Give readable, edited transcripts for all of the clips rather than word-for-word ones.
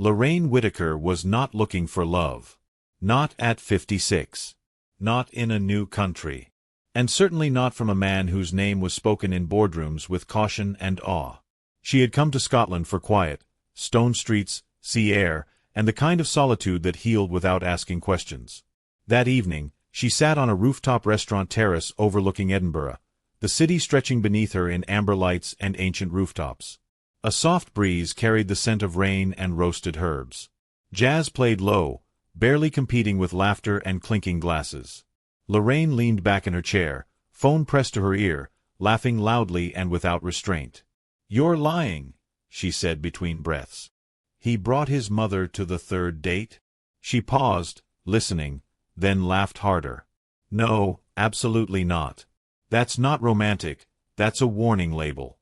Lorraine Whittaker was not looking for love. Not at 56. Not in a new country. And certainly not from a man whose name was spoken in boardrooms with caution and awe. She had come to Scotland for quiet, stone streets, sea air, and the kind of solitude that healed without asking questions. That evening, she sat on a rooftop restaurant terrace overlooking Edinburgh, the city stretching beneath her in amber lights and ancient rooftops. A soft breeze carried the scent of rain and roasted herbs. Jazz played low, barely competing with laughter and clinking glasses. Lorraine leaned back in her chair, phone pressed to her ear, laughing loudly and without restraint. "You're lying," she said between breaths. "He brought his mother to the third date?" She paused, listening, then laughed harder. "No, absolutely not. That's not romantic, that's a warning label."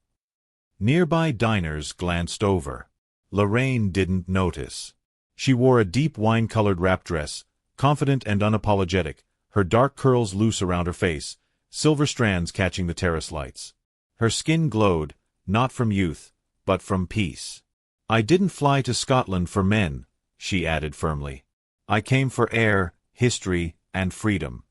Nearby diners glanced over. Lorraine didn't notice. She wore a deep wine-colored wrap dress, confident and unapologetic, her dark curls loose around her face, silver strands catching the terrace lights. Her skin glowed, not from youth, but from peace. "I didn't fly to Scotland for men," she added firmly. "I came for air, history, and freedom."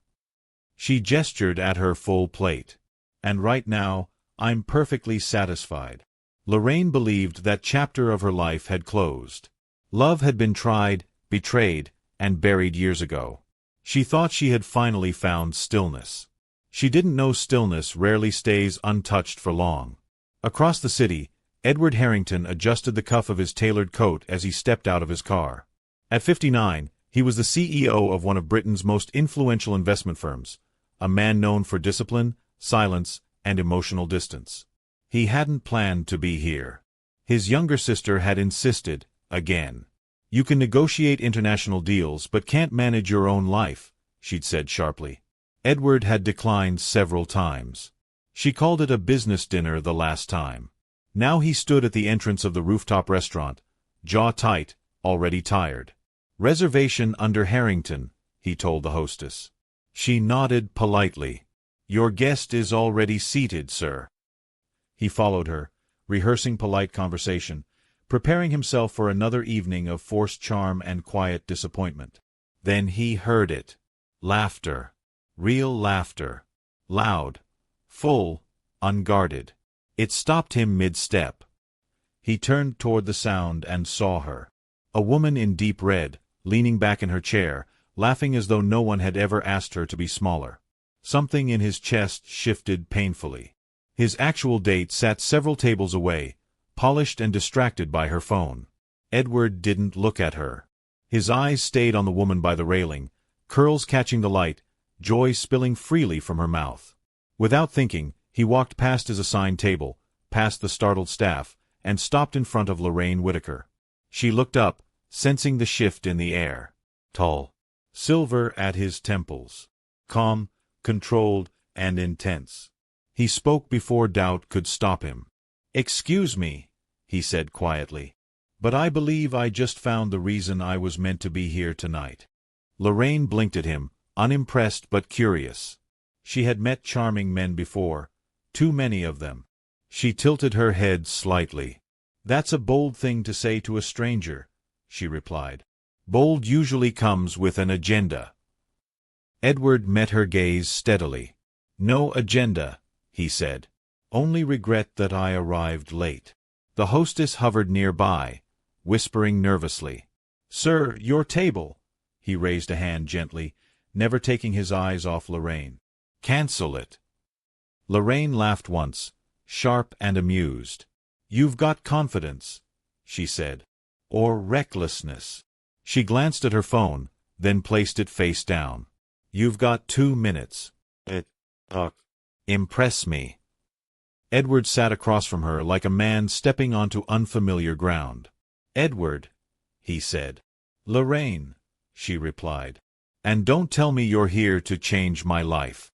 She gestured at her full plate. "And right now, I'm perfectly satisfied." Lorraine believed that chapter of her life had closed. Love had been tried, betrayed, and buried years ago. She thought she had finally found stillness. She didn't know stillness rarely stays untouched for long. Across the city, Edward Harrington adjusted the cuff of his tailored coat as he stepped out of his car. At 59, he was the CEO of one of Britain's most influential investment firms, a man known for discipline, silence, and emotional distance. He hadn't planned to be here. His younger sister had insisted, again. "You can negotiate international deals but can't manage your own life," she'd said sharply. Edward had declined several times. She called it a business dinner the last time. Now he stood at the entrance of the rooftop restaurant, jaw tight, already tired. "Reservation under Harrington," he told the hostess. She nodded politely. "Your guest is already seated, sir." He followed her, rehearsing polite conversation, preparing himself for another evening of forced charm and quiet disappointment. Then he heard it. Laughter. Real laughter. Loud. Full. Unguarded. It stopped him mid-step. He turned toward the sound and saw her. A woman in deep red, leaning back in her chair, laughing as though no one had ever asked her to be smaller. Something in his chest shifted painfully. His actual date sat several tables away, polished and distracted by her phone. Edward didn't look at her. His eyes stayed on the woman by the railing, curls catching the light, joy spilling freely from her mouth. Without thinking, he walked past his assigned table, past the startled staff, and stopped in front of Lorraine Whittaker. She looked up, sensing the shift in the air. Tall. Silver at his temples. Calm, controlled, and intense. He spoke before doubt could stop him. "Excuse me," he said quietly, "but I believe I just found the reason I was meant to be here tonight." Lorraine blinked at him, unimpressed but curious. She had met charming men before, too many of them. She tilted her head slightly. "That's a bold thing to say to a stranger," she replied. "Bold usually comes with an agenda." Edward met her gaze steadily. "No agenda," he said. "Only regret that I arrived late." The hostess hovered nearby, whispering nervously. "Sir, your table." He raised a hand gently, never taking his eyes off Lorraine. "Cancel it." Lorraine laughed once, sharp and amused. "You've got confidence," she said. "Or recklessness." She glanced at her phone, then placed it face down. "You've got 2 minutes. Impress me." Edward sat across from her like a man stepping onto unfamiliar ground. "Edward," he said. "Lorraine," she replied. "And don't tell me you're here to change my life."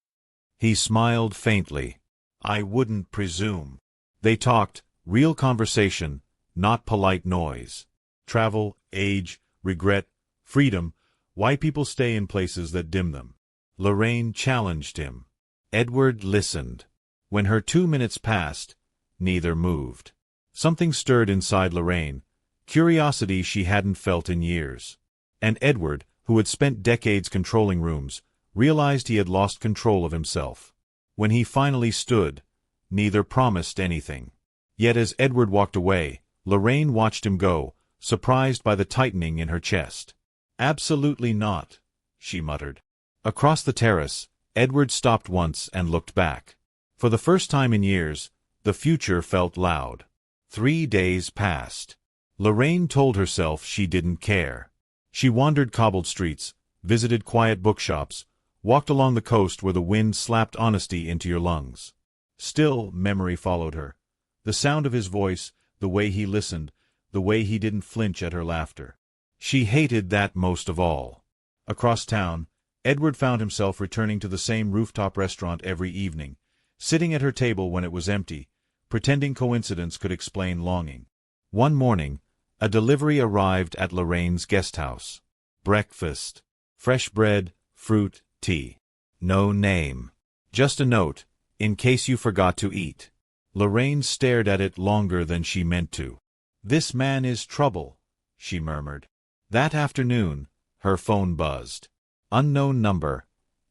He smiled faintly. "I wouldn't presume." They talked, real conversation, not polite noise. Travel, age, regret, freedom, why people stay in places that dim them. Lorraine challenged him. Edward listened. When her 2 minutes passed, neither moved. Something stirred inside Lorraine, curiosity she hadn't felt in years. And Edward, who had spent decades controlling rooms, realized he had lost control of himself. When he finally stood, neither promised anything. Yet as Edward walked away, Lorraine watched him go, surprised by the tightening in her chest. "Absolutely not," she muttered. Across the terrace, Edward stopped once and looked back. For the first time in years, the future felt loud. 3 days passed. Lorraine told herself she didn't care. She wandered cobbled streets, visited quiet bookshops, walked along the coast where the wind slapped honesty into your lungs. Still, memory followed her. The sound of his voice, the way he listened, the way he didn't flinch at her laughter. She hated that most of all. Across town, Edward found himself returning to the same rooftop restaurant every evening, sitting at her table when it was empty, pretending coincidence could explain longing. One morning, a delivery arrived at Lorraine's guest house. Breakfast. Fresh bread, fruit, tea. No name. Just a note, in case you forgot to eat. Lorraine stared at it longer than she meant to. "This man is trouble," she murmured. That afternoon, her phone buzzed. Unknown number.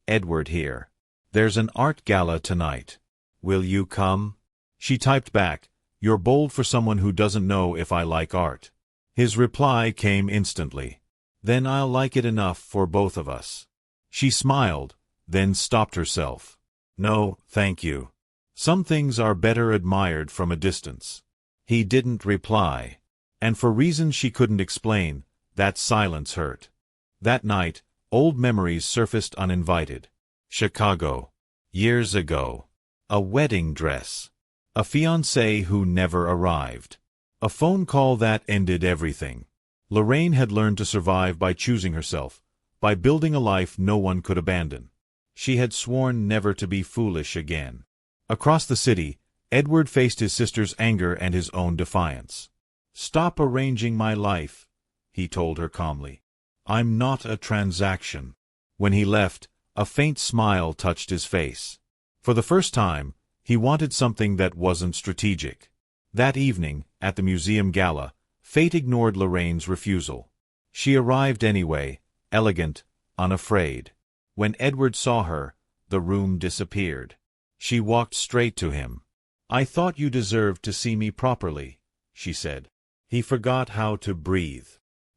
"Edward here. There's an art gala tonight. Will you come?" She typed back, "You're bold for someone who doesn't know if I like art." His reply came instantly. "Then I'll like it enough for both of us." She smiled, then stopped herself. "No, thank you. Some things are better admired from a distance." He didn't reply. And for reasons she couldn't explain, that silence hurt. That night, old memories surfaced uninvited. Chicago. Years ago. A wedding dress. A fiancé who never arrived. A phone call that ended everything. Lorraine had learned to survive by choosing herself, by building a life no one could abandon. She had sworn never to be foolish again. Across the city, Edward faced his sister's anger and his own defiance. "Stop arranging my life," he told her calmly. "I'm not a transaction." When he left, a faint smile touched his face. For the first time, he wanted something that wasn't strategic. That evening, at the museum gala, fate ignored Lorraine's refusal. She arrived anyway, elegant, unafraid. When Edward saw her, the room disappeared. She walked straight to him. "I thought you deserved to see me properly," she said. He forgot how to breathe.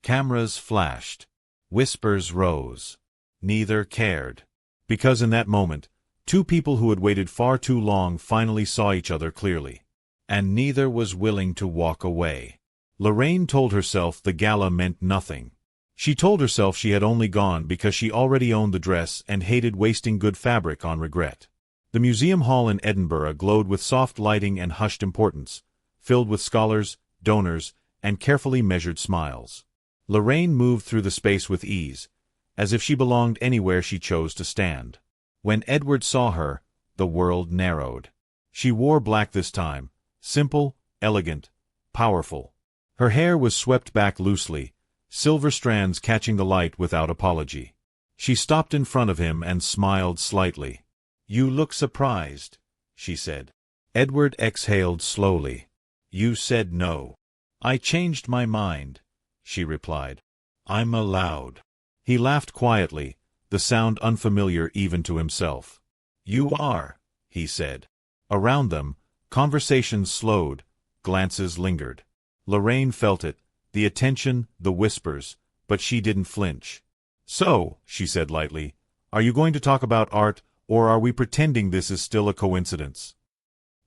Cameras flashed. Whispers rose. Neither cared. Because in that moment, two people who had waited far too long finally saw each other clearly. And neither was willing to walk away. Lorraine told herself the gala meant nothing. She told herself she had only gone because she already owned the dress and hated wasting good fabric on regret. The museum hall in Edinburgh glowed with soft lighting and hushed importance, filled with scholars, donors, and carefully measured smiles. Lorraine moved through the space with ease, as if she belonged anywhere she chose to stand. When Edward saw her, the world narrowed. She wore black this time, simple, elegant, powerful. Her hair was swept back loosely, silver strands catching the light without apology. She stopped in front of him and smiled slightly. "You look surprised," she said. Edward exhaled slowly. "You said no." "I changed my mind," she replied. "I'm allowed." He laughed quietly, the sound unfamiliar even to himself. "You are," he said. Around them, conversations slowed, glances lingered. Lorraine felt it, the attention, the whispers, but she didn't flinch. "So," she said lightly, "are you going to talk about art, or are we pretending this is still a coincidence?"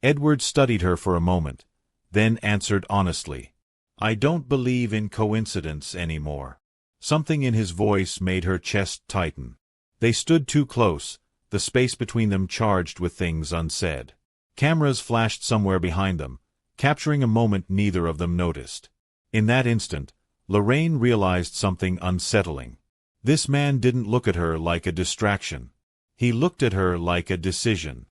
Edward studied her for a moment, then answered honestly. "I don't believe in coincidence anymore." Something in his voice made her chest tighten. They stood too close, the space between them charged with things unsaid. Cameras flashed somewhere behind them, capturing a moment neither of them noticed. In that instant, Lorraine realized something unsettling. This man didn't look at her like a distraction. He looked at her like a decision.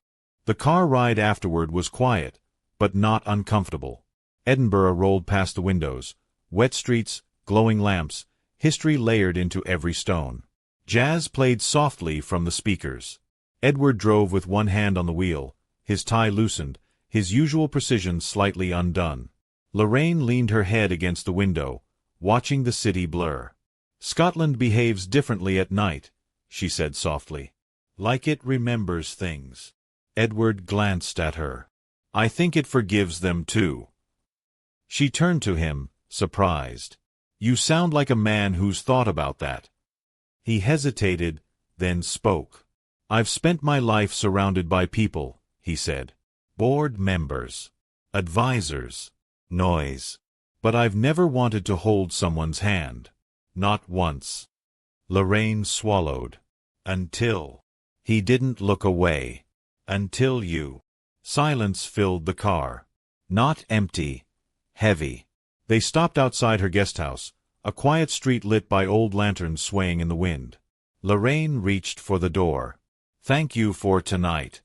The car ride afterward was quiet, but not uncomfortable. Edinburgh rolled past the windows, wet streets, glowing lamps, history layered into every stone. Jazz played softly from the speakers. Edward drove with one hand on the wheel, his tie loosened, his usual precision slightly undone. Lorraine leaned her head against the window, watching the city blur. "Scotland behaves differently at night," she said softly. "Like it remembers things." Edward glanced at her. "I think it forgives them too." She turned to him, surprised. "You sound like a man who's thought about that." He hesitated, then spoke. "I've spent my life surrounded by people," he said. "Board members, advisors, noise. But I've never wanted to hold someone's hand. Not once." Lorraine swallowed. "Until." He didn't look away. "Until you." Silence filled the car. Not empty. Heavy. They stopped outside her guesthouse, a quiet street lit by old lanterns swaying in the wind. Lorraine reached for the door. "Thank you for tonight."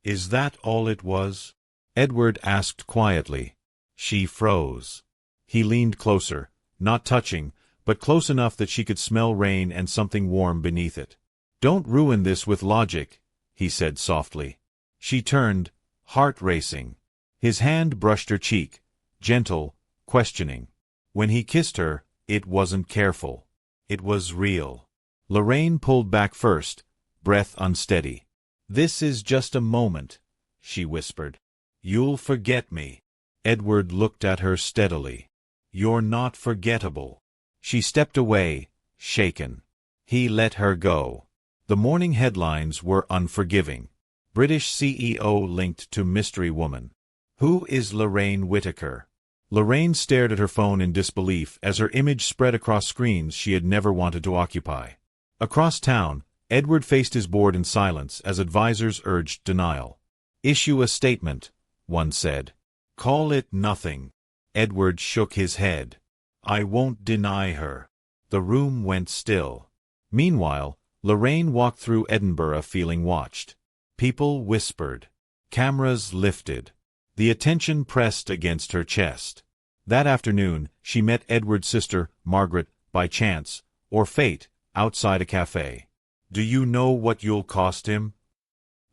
"Is that all it was?" Edward asked quietly. She froze. He leaned closer, not touching, but close enough that she could smell rain and something warm beneath it. "Don't ruin this with logic," he said softly. She turned, heart racing. His hand brushed her cheek, gentle, questioning. When he kissed her, it wasn't careful. It was real. Lorraine pulled back first, breath unsteady. "This is just a moment," she whispered. "You'll forget me." Edward looked at her steadily. "You're not forgettable." She stepped away, shaken. He let her go. The morning headlines were unforgiving. British CEO linked to mystery woman. Who is Lorraine Whittaker? Lorraine stared at her phone in disbelief as her image spread across screens she had never wanted to occupy. Across town, Edward faced his board in silence as advisors urged denial. "Issue a statement," one said. "Call it nothing." Edward shook his head. "I won't deny her." The room went still. Meanwhile, Lorraine walked through Edinburgh feeling watched. People whispered. Cameras lifted. The attention pressed against her chest. That afternoon, she met Edward's sister, Margaret, by chance, or fate, outside a cafe. "Do you know what you'll cost him?"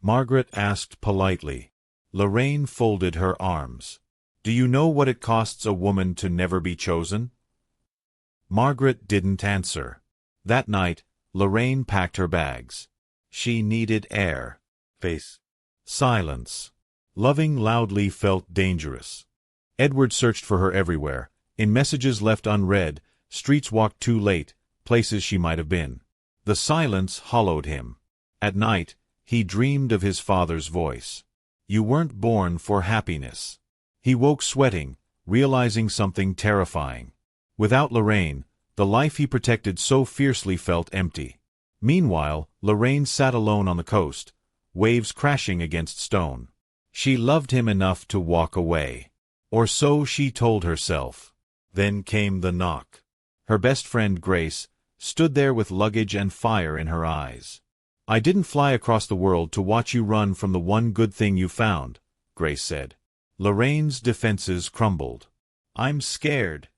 Margaret asked politely. Lorraine folded her arms. "Do you know what it costs a woman to never be chosen?" Margaret didn't answer. That night, Lorraine packed her bags. She needed air. Face. Silence. Loving loudly felt dangerous. Edward searched for her everywhere, in messages left unread, streets walked too late, places she might have been. The silence hollowed him. At night, he dreamed of his father's voice. "You weren't born for happiness." He woke sweating, realizing something terrifying. Without Lorraine, the life he protected so fiercely felt empty. Meanwhile, Lorraine sat alone on the coast, waves crashing against stone. She loved him enough to walk away. Or so she told herself. Then came the knock. Her best friend, Grace, stood there with luggage and fire in her eyes. "I didn't fly across the world to watch you run from the one good thing you found," Grace said. Lorraine's defenses crumbled. "I'm scared,"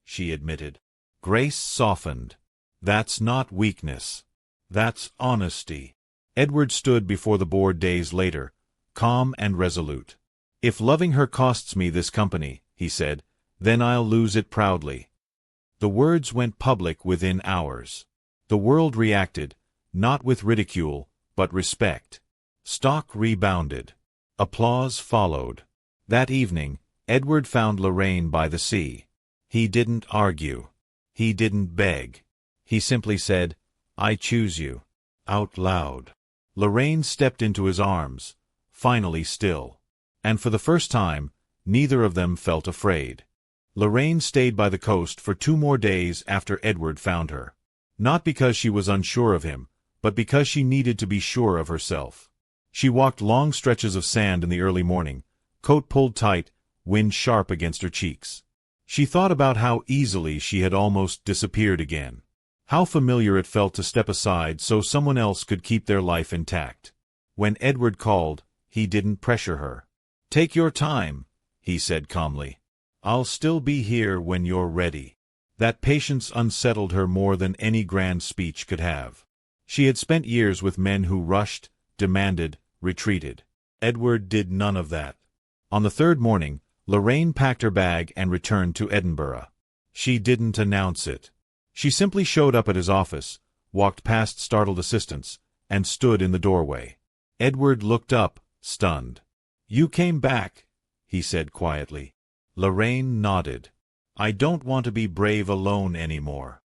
she admitted. Grace softened. "That's not weakness. That's honesty." Edward stood before the board days later, calm and resolute. "If loving her costs me this company," he said, "then I'll lose it proudly." The words went public within hours. The world reacted, not with ridicule, but respect. Stock rebounded. Applause followed. That evening, Edward found Lorraine by the sea. He didn't argue. He didn't beg. He simply said, "I choose you," out loud. Lorraine stepped into his arms, finally still. And for the first time, neither of them felt afraid. Lorraine stayed by the coast for 2 more days after Edward found her. Not because she was unsure of him, but because she needed to be sure of herself. She walked long stretches of sand in the early morning, coat pulled tight, wind sharp against her cheeks. She thought about how easily she had almost disappeared again. How familiar it felt to step aside so someone else could keep their life intact. When Edward called, he didn't pressure her. "Take your time," he said calmly. "I'll still be here when you're ready." That patience unsettled her more than any grand speech could have. She had spent years with men who rushed, demanded, retreated. Edward did none of that. On the third morning, Lorraine packed her bag and returned to Edinburgh. She didn't announce it. She simply showed up at his office, walked past startled assistants, and stood in the doorway. Edward looked up, stunned. "You came back," he said quietly. Lorraine nodded. "I don't want to be brave alone anymore."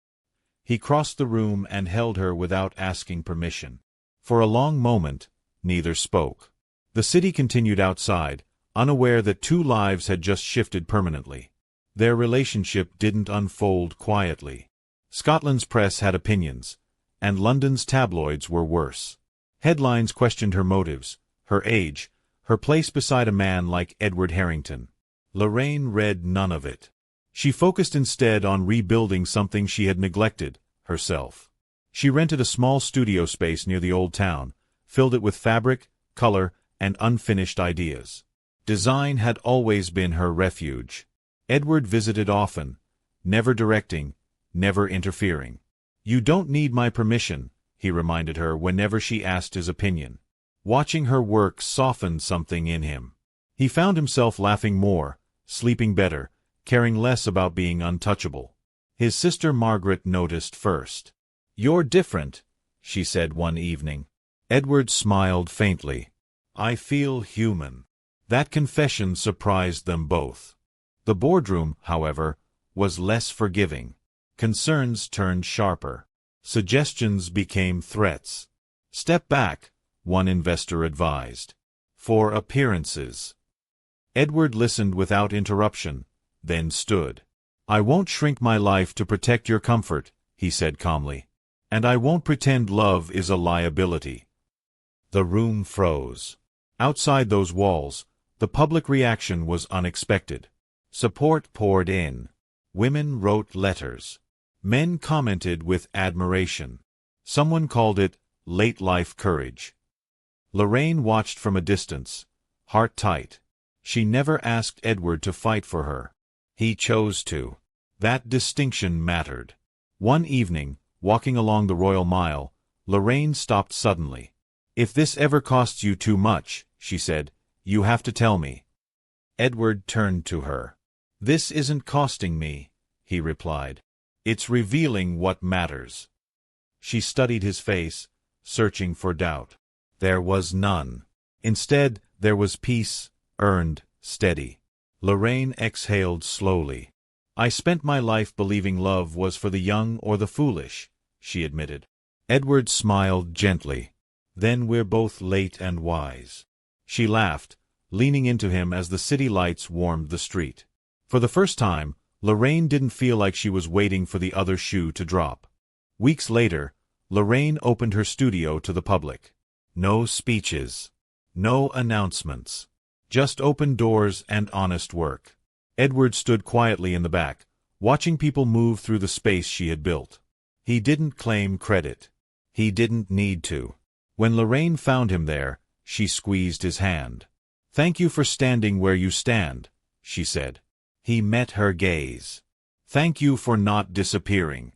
He crossed the room and held her without asking permission. For a long moment, neither spoke. The city continued outside, unaware that two lives had just shifted permanently. Their relationship didn't unfold quietly. Scotland's press had opinions, and London's tabloids were worse. Headlines questioned her motives, her age, her place beside a man like Edward Harrington. Lorraine read none of it. She focused instead on rebuilding something she had neglected, herself. She rented a small studio space near the old town, filled it with fabric, color, and unfinished ideas. Design had always been her refuge. Edward visited often, never directing, never interfering. "You don't need my permission," he reminded her whenever she asked his opinion. Watching her work softened something in him. He found himself laughing more, sleeping better, caring less about being untouchable. His sister Margaret noticed first. "You're different," she said one evening. Edward smiled faintly. "I feel human." That confession surprised them both. The boardroom, however, was less forgiving. Concerns turned sharper. Suggestions became threats. "Step back," one investor advised. "For appearances." Edward listened without interruption, then stood. "I won't shrink my life to protect your comfort," he said calmly. "And I won't pretend love is a liability." The room froze. Outside those walls, the public reaction was unexpected. Support poured in. Women wrote letters. Men commented with admiration. Someone called it late-life courage. Lorraine watched from a distance, heart tight. She never asked Edward to fight for her. He chose to. That distinction mattered. One evening, walking along the Royal Mile, Lorraine stopped suddenly. "If this ever costs you too much," she said, "you have to tell me." Edward turned to her. "This isn't costing me," he replied. "It's revealing what matters." She studied his face, searching for doubt. There was none. Instead, there was peace, earned, steady. Lorraine exhaled slowly. "I spent my life believing love was for the young or the foolish," she admitted. Edward smiled gently. "Then we're both late and wise." She laughed, leaning into him as the city lights warmed the street. For the first time, Lorraine didn't feel like she was waiting for the other shoe to drop. Weeks later, Lorraine opened her studio to the public. No speeches. No announcements. Just open doors and honest work. Edward stood quietly in the back, watching people move through the space she had built. He didn't claim credit. He didn't need to. When Lorraine found him there, she squeezed his hand. "Thank you for standing where you stand," she said. He met her gaze. "Thank you for not disappearing."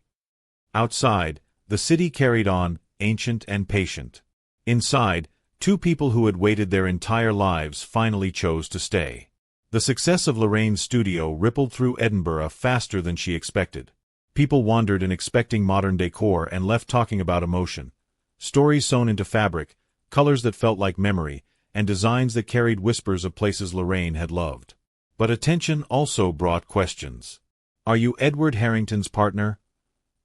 Outside, the city carried on, ancient and patient. Inside, two people who had waited their entire lives finally chose to stay. The success of Lorraine's studio rippled through Edinburgh faster than she expected. People wandered in expecting modern decor and left talking about emotion. Stories sewn into fabric, colors that felt like memory, and designs that carried whispers of places Lorraine had loved. But attention also brought questions. "Are you Edward Harrington's partner?"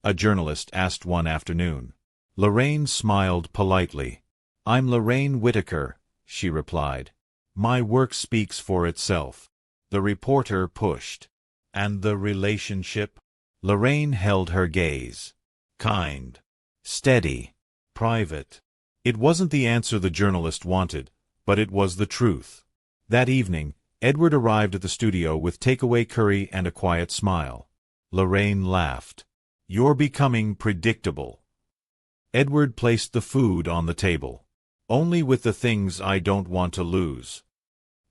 a journalist asked one afternoon. Lorraine smiled politely. "I'm Lorraine Whittaker," she replied. "My work speaks for itself." The reporter pushed. "And the relationship?" Lorraine held her gaze. "Kind. Steady. Private." It wasn't the answer the journalist wanted, but it was the truth. That evening, Edward arrived at the studio with takeaway curry and a quiet smile. Lorraine laughed. "You're becoming predictable." Edward placed the food on the table. "Only with the things I don't want to lose."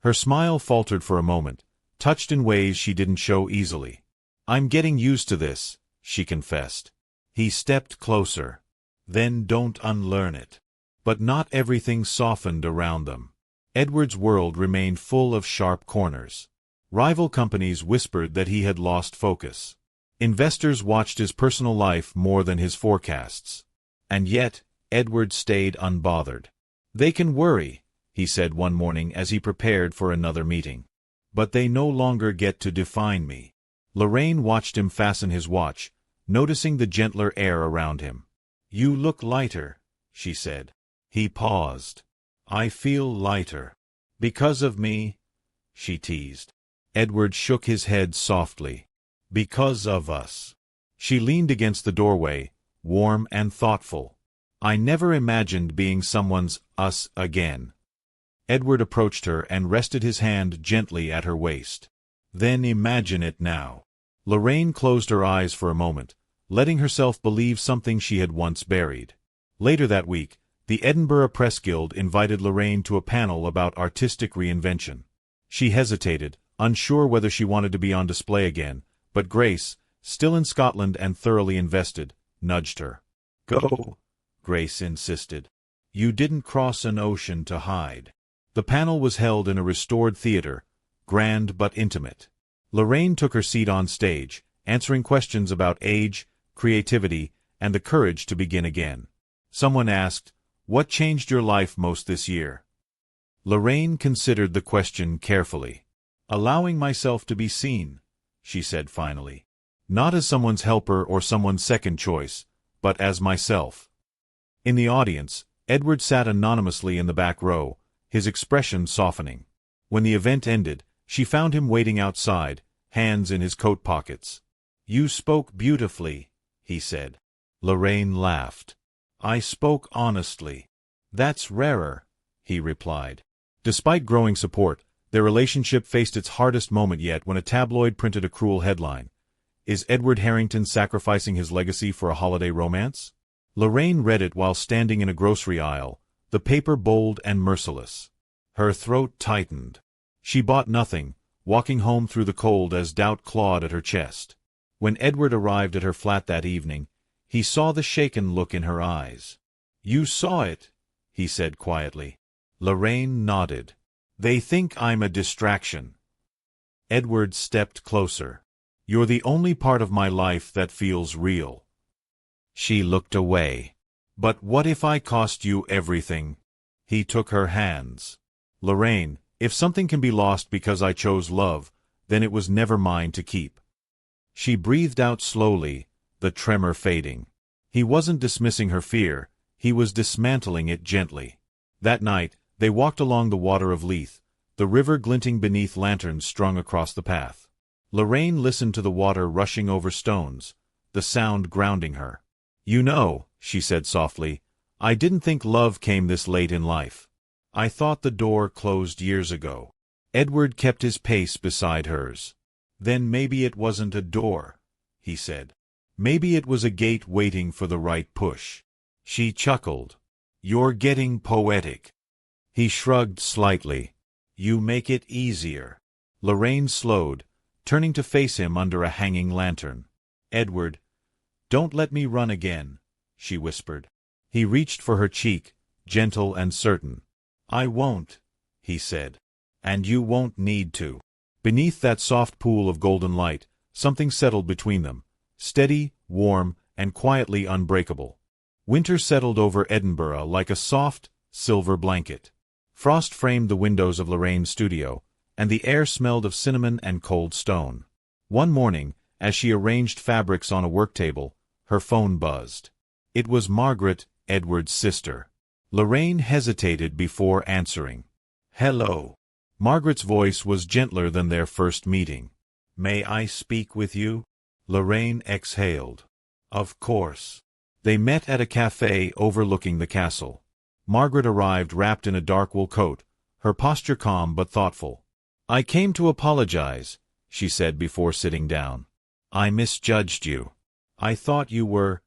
Her smile faltered for a moment, touched in ways she didn't show easily. "I'm getting used to this," she confessed. He stepped closer. "Then don't unlearn it." But not everything softened around them. Edward's world remained full of sharp corners. Rival companies whispered that he had lost focus. Investors watched his personal life more than his forecasts. And yet, Edward stayed unbothered. "They can worry," he said one morning as he prepared for another meeting. "But they no longer get to define me." Lorraine watched him fasten his watch, noticing the gentler air around him. "You look lighter," she said. He paused. "I feel lighter." "Because of me?" she teased. Edward shook his head softly. "Because of us." She leaned against the doorway, warm and thoughtful. "I never imagined being someone's us again." Edward approached her and rested his hand gently at her waist. "Then imagine it now." Lorraine closed her eyes for a moment, letting herself believe something she had once buried. Later that week, the Edinburgh Press Guild invited Lorraine to a panel about artistic reinvention. She hesitated, unsure whether she wanted to be on display again, but Grace, still in Scotland and thoroughly invested, nudged her. "Go," Grace insisted. "You didn't cross an ocean to hide." The panel was held in a restored theater, grand but intimate. Lorraine took her seat on stage, answering questions about age, creativity, and the courage to begin again. Someone asked, "What changed your life most this year?" Lorraine considered the question carefully. "Allowing myself to be seen," she said finally. "Not as someone's helper or someone's second choice, but as myself." In the audience, Edward sat anonymously in the back row, his expression softening. When the event ended, she found him waiting outside, hands in his coat pockets. "You spoke beautifully," he said. Lorraine laughed. "I spoke honestly." "That's rarer," he replied. Despite growing support, their relationship faced its hardest moment yet when a tabloid printed a cruel headline. "Is Edward Harrington sacrificing his legacy for a holiday romance?" Lorraine read it while standing in a grocery aisle, the paper bold and merciless. Her throat tightened. She bought nothing, walking home through the cold as doubt clawed at her chest. When Edward arrived at her flat that evening, he saw the shaken look in her eyes. "You saw it," he said quietly. Lorraine nodded. "They think I'm a distraction." Edward stepped closer. "You're the only part of my life that feels real." She looked away. "But what if I cost you everything?" He took her hands. "Lorraine, if something can be lost because I chose love, then it was never mine to keep." She breathed out slowly, the tremor fading. He wasn't dismissing her fear, he was dismantling it gently. That night, they walked along the water of Leith, the river glinting beneath lanterns strung across the path. Lorraine listened to the water rushing over stones, the sound grounding her. "You know," she said softly, "I didn't think love came this late in life. I thought the door closed years ago." Edward kept his pace beside hers. "Then maybe it wasn't a door," he said. "Maybe it was a gate waiting for the right push." She chuckled. "You're getting poetic." He shrugged slightly. "You make it easier." Lorraine slowed, turning to face him under a hanging lantern. "Edward, don't let me run again," she whispered. He reached for her cheek, gentle and certain. "I won't," he said. "And you won't need to." Beneath that soft pool of golden light, something settled between them, steady, warm, and quietly unbreakable. Winter settled over Edinburgh like a soft, silver blanket. Frost framed the windows of Lorraine's studio, and the air smelled of cinnamon and cold stone. One morning, as she arranged fabrics on a work table, her phone buzzed. It was Margaret, Edward's sister. Lorraine hesitated before answering. "Hello." Margaret's voice was gentler than their first meeting. "May I speak with you?" Lorraine exhaled. "Of course." They met at a cafe overlooking the castle. Margaret arrived wrapped in a dark wool coat, her posture calm but thoughtful. "I came to apologize," she said before sitting down. "I misjudged you. I thought you were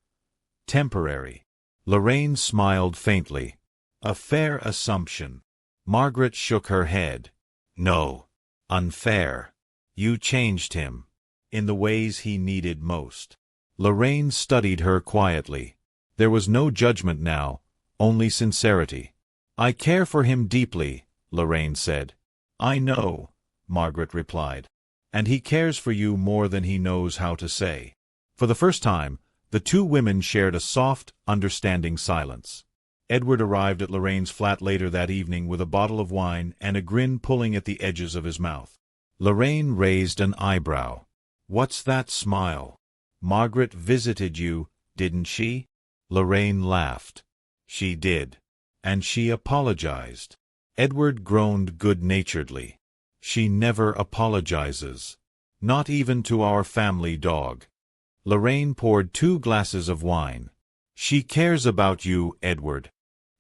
temporary." Lorraine smiled faintly. "A fair assumption." Margaret shook her head. "No. Unfair. You changed him. In the ways he needed most." Lorraine studied her quietly. There was no judgment now, only sincerity. "I care for him deeply," Lorraine said. "I know," Margaret replied. And he cares for you more than he knows how to say. For the first time, the two women shared a soft, understanding silence. Edward arrived at Lorraine's flat later that evening with a bottle of wine and a grin pulling at the edges of his mouth. Lorraine raised an eyebrow. "What's that smile? Margaret visited you, didn't she?" Lorraine laughed. "She did. And she apologized." Edward groaned good-naturedly. "She never apologizes. Not even to our family dog." Lorraine poured 2 glasses of wine. "She cares about you, Edward."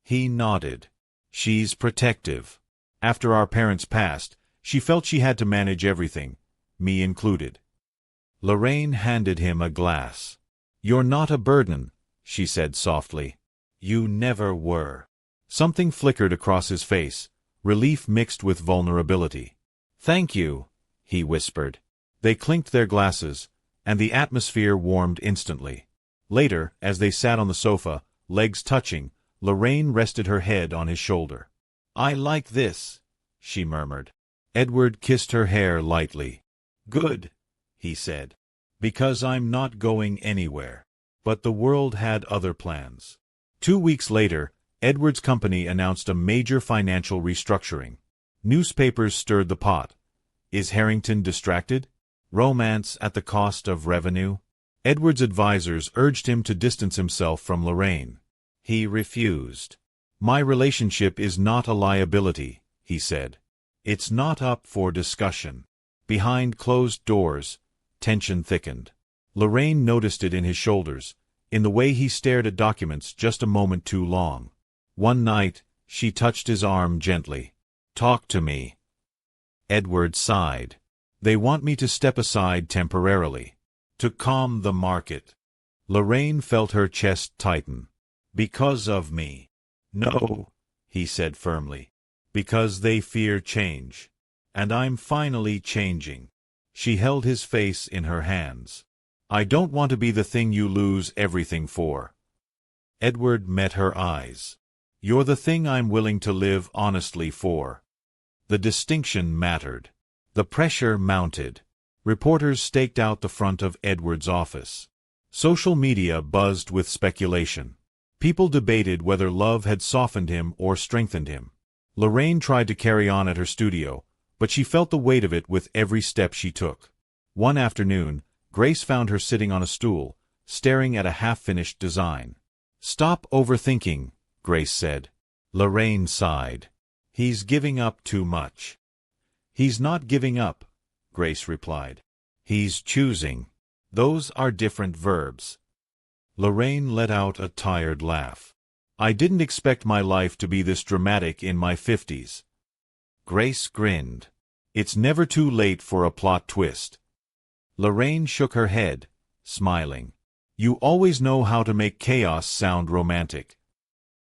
He nodded. "She's protective. After our parents passed, she felt she had to manage everything, me included." Lorraine handed him a glass. "You're not a burden," she said softly. "You never were." Something flickered across his face, relief mixed with vulnerability. "Thank you," he whispered. They clinked their glasses, and the atmosphere warmed instantly. Later, as they sat on the sofa, legs touching, Lorraine rested her head on his shoulder. "I like this," she murmured. Edward kissed her hair lightly. "Good," he said, "because I'm not going anywhere." But the world had other plans. 2 weeks later, Edward's company announced a major financial restructuring. Newspapers stirred the pot. Is Harrington distracted? Romance at the cost of revenue? Edward's advisors urged him to distance himself from Lorraine. He refused. "My relationship is not a liability," he said. "It's not up for discussion." Behind closed doors, tension thickened. Lorraine noticed it in his shoulders, in the way he stared at documents just a moment too long. One night, she touched his arm gently. "Talk to me." Edward sighed. "They want me to step aside temporarily. To calm the market." Lorraine felt her chest tighten. "Because of me?" "No," he said firmly. "Because they fear change. And I'm finally changing." She held his face in her hands. "I don't want to be the thing you lose everything for." Edward met her eyes. "You're the thing I'm willing to live honestly for." The distinction mattered. The pressure mounted. Reporters staked out the front of Edward's office. Social media buzzed with speculation. People debated whether love had softened him or strengthened him. Lorraine tried to carry on at her studio, but she felt the weight of it with every step she took. One afternoon, Grace found her sitting on a stool, staring at a half-finished design. "Stop overthinking," Grace said. Lorraine sighed. "He's giving up too much." "He's not giving up," Grace replied. "He's choosing. Those are different verbs." Lorraine let out a tired laugh. "I didn't expect my life to be this dramatic in my 50s. Grace grinned. "It's never too late for a plot twist." Lorraine shook her head, smiling. "You always know how to make chaos sound romantic."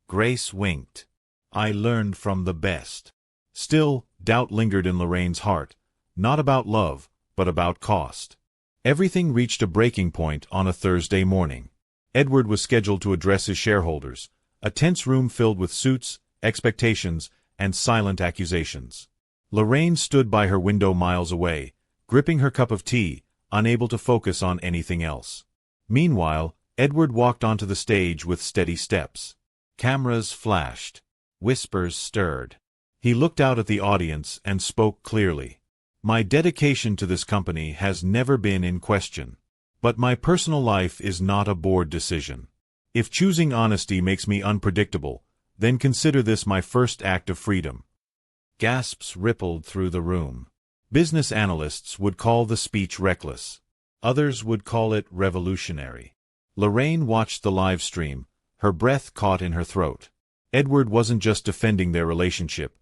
Grace winked. "I learned from the best." Still, doubt lingered in Lorraine's heart, not about love, but about cost. Everything reached a breaking point on a Thursday morning. Edward was scheduled to address his shareholders, a tense room filled with suits, expectations, and silent accusations. Lorraine stood by her window miles away, gripping her cup of tea, unable to focus on anything else. Meanwhile, Edward walked onto the stage with steady steps. Cameras flashed. Whispers stirred. He looked out at the audience and spoke clearly. "My dedication to this company has never been in question. But my personal life is not a board decision. If choosing honesty makes me unpredictable, then consider this my first act of freedom." Gasps rippled through the room. Business analysts would call the speech reckless. Others would call it revolutionary. Lorraine watched the live stream, her breath caught in her throat. Edward wasn't just defending their relationship.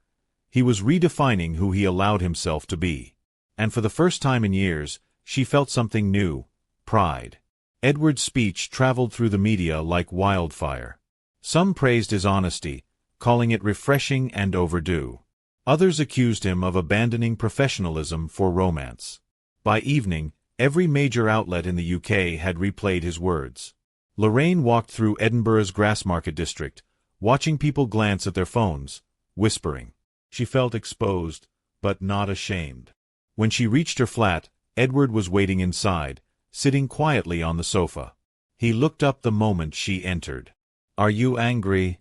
He was redefining who he allowed himself to be. And for the first time in years, she felt something new: pride. Edward's speech traveled through the media like wildfire. Some praised his honesty, calling it refreshing and overdue. Others accused him of abandoning professionalism for romance. By evening, every major outlet in the UK had replayed his words. Lorraine walked through Edinburgh's Grassmarket district, watching people glance at their phones, whispering. She felt exposed, but not ashamed. When she reached her flat, Edward was waiting inside, sitting quietly on the sofa. He looked up the moment she entered. "Are you angry?"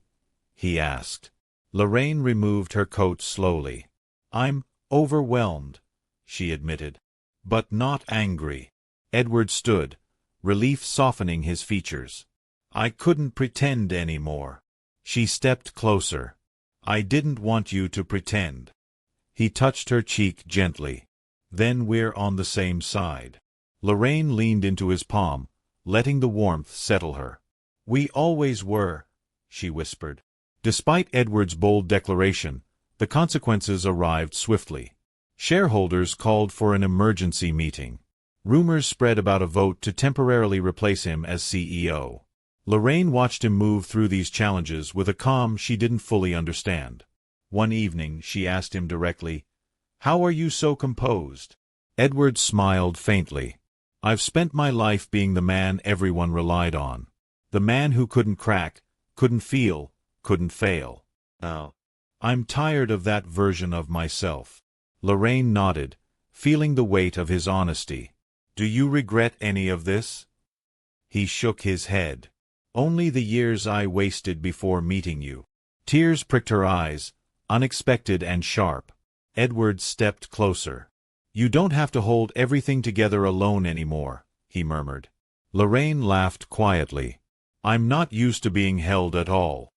he asked. Lorraine removed her coat slowly. "I'm overwhelmed," she admitted. "But not angry." Edward stood, relief softening his features. "I couldn't pretend any more." She stepped closer. "I didn't want you to pretend." He touched her cheek gently. "Then we're on the same side." Lorraine leaned into his palm, letting the warmth settle her. "We always were," she whispered. Despite Edward's bold declaration, the consequences arrived swiftly. Shareholders called for an emergency meeting. Rumors spread about a vote to temporarily replace him as CEO. Lorraine watched him move through these challenges with a calm she didn't fully understand. One evening, she asked him directly, "How are you so composed?" Edward smiled faintly. "I've spent my life being the man everyone relied on. The man who couldn't crack, couldn't feel, couldn't fail. Oh. I'm tired of that version of myself." Lorraine nodded, feeling the weight of his honesty. "Do you regret any of this?" He shook his head. "Only the years I wasted before meeting you." Tears pricked her eyes, unexpected and sharp. Edward stepped closer. "You don't have to hold everything together alone anymore," he murmured. Lorraine laughed quietly. "I'm not used to being held at all."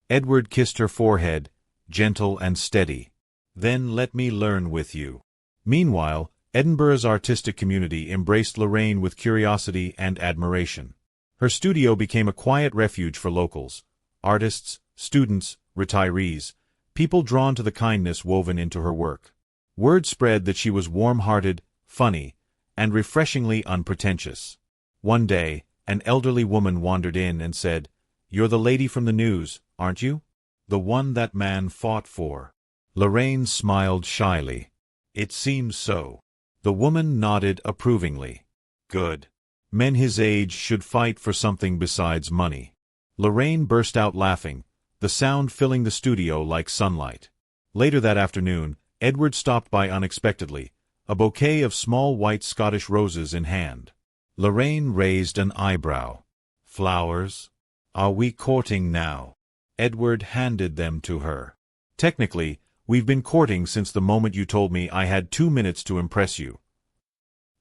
Edward kissed her forehead, gentle and steady. "Then let me learn with you." Meanwhile, Edinburgh's artistic community embraced Lorraine with curiosity and admiration. Her studio became a quiet refuge for locals, artists, students, retirees, people drawn to the kindness woven into her work. Word spread that she was warm-hearted, funny, and refreshingly unpretentious. One day, an elderly woman wandered in and said, "You're the lady from the news, aren't you? The one that man fought for." Lorraine smiled shyly. "It seems so." The woman nodded approvingly. "Good. Men his age should fight for something besides money." Lorraine burst out laughing, the sound filling the studio like sunlight. Later that afternoon, Edward stopped by unexpectedly, a bouquet of small white Scottish roses in hand. Lorraine raised an eyebrow. "Flowers? Are we courting now?" Edward handed them to her. "Technically, we've been courting since the moment you told me I had 2 minutes to impress you."